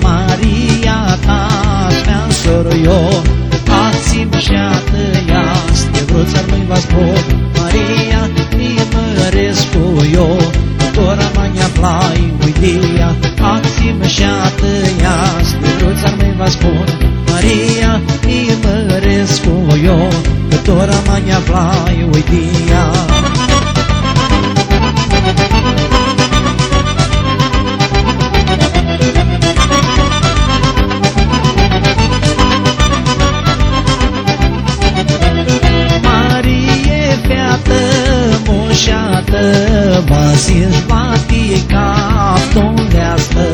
Maria ta mea soră eu, ați-mi și-a tăias, de vrut ți-ar mâini v-a spun, Maria, mi măresc cu eu, tora mania plai, uidia, ați-mi și-a tăias, de vrut ți-ar mâini v-a spun, Maria, mi măresc cu eu, tora mania plai, uidia. Vasins vatica toleastă,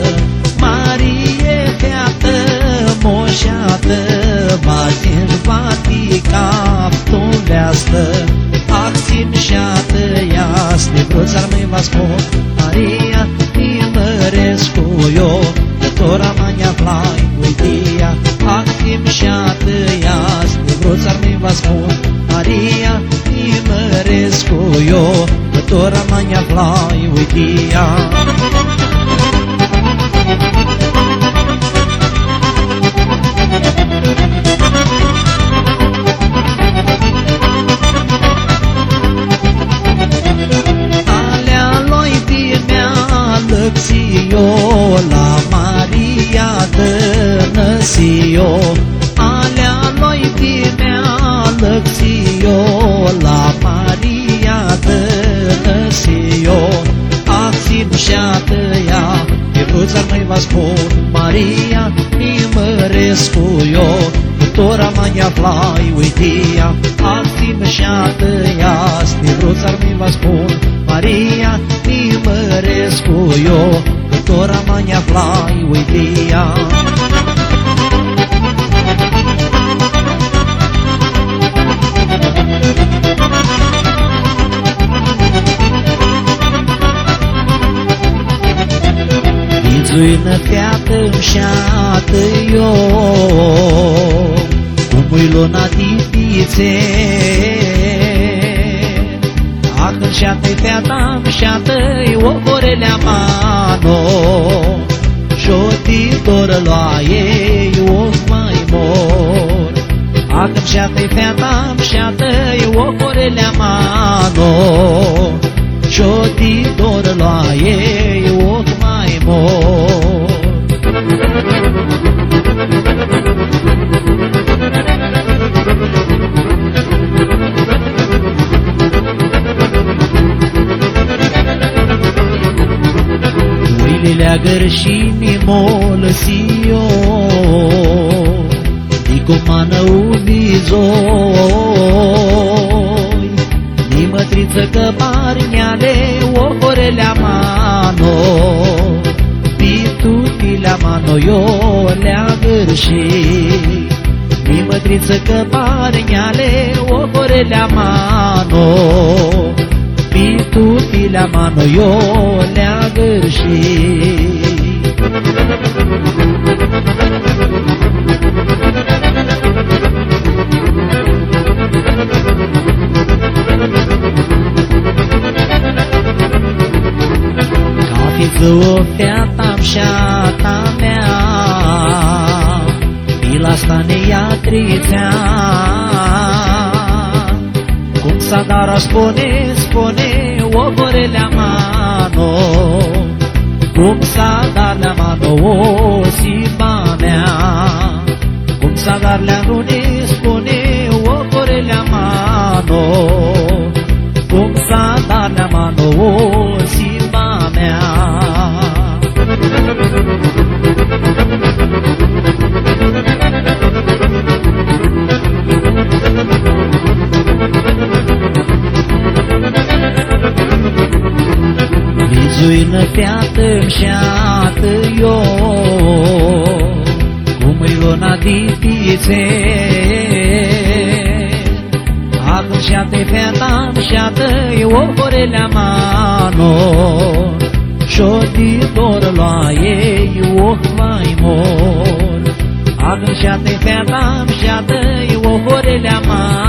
Marie feată moșată, Vasins vatica toleastă, Axim și-a tăias, de vrut ți-ar mâini v-a spun, Maria, mi măresc cu eu, tora mania plai, uidia, Axim și-a tăias, de vrut ți-ar mâini v-a spun, Maria, mi măresc cu eu, tora mania plai, uidia. Alea lui bimea lăxio, la Maria dănăsio, alea lui bimea lăxio, la Maria dănăsio, ați-mi și-a tăia, de vrut ți-ar mâini v-a spun, Maria, mi măresc cu eu, tora mania plai, uidia, ați-mi și-a tăia, de vrut ți-ar mâini v-a spun, Maria, mi măresc cu eu, tora mania plai, uidia. Vizuină feată-mi și-ată eu, cum-i luna dipițe, Acând și-a-tăi feata-mi și-a-tăi oborelea mano, și-o titoră lua ei o mai mor. Acând și-a-tăi feata-mi și-a-tăi oborelea mano, și-o titoră lua ei o mai mor. Leagăr și mimol sio, dico mană ubizoi, ni mătriță că parniale ocorelea mano, pitutile mano eu leagăr și, ni mătriță că parniale ocorelea mano, pitutile mano eu leagăr și. Cafiță-o feata-mi și-a-ta mea, bila asta neiatrițea, cum s-a dar spune, spune oborelea mano, cum s-a dar la mano o simba mea, cum s-a dar la rune, spune oborelea mano, cum s-a dar la mano o simba mea. Vizuină feată-mi și-ată eu, cum-i luna dipițe, acum și-a-te feata-mi și-a-te oborelea mano, și-o titoră lua ei o mai mor. Acum și-a-te feata-mi și-a-te oborelea mano,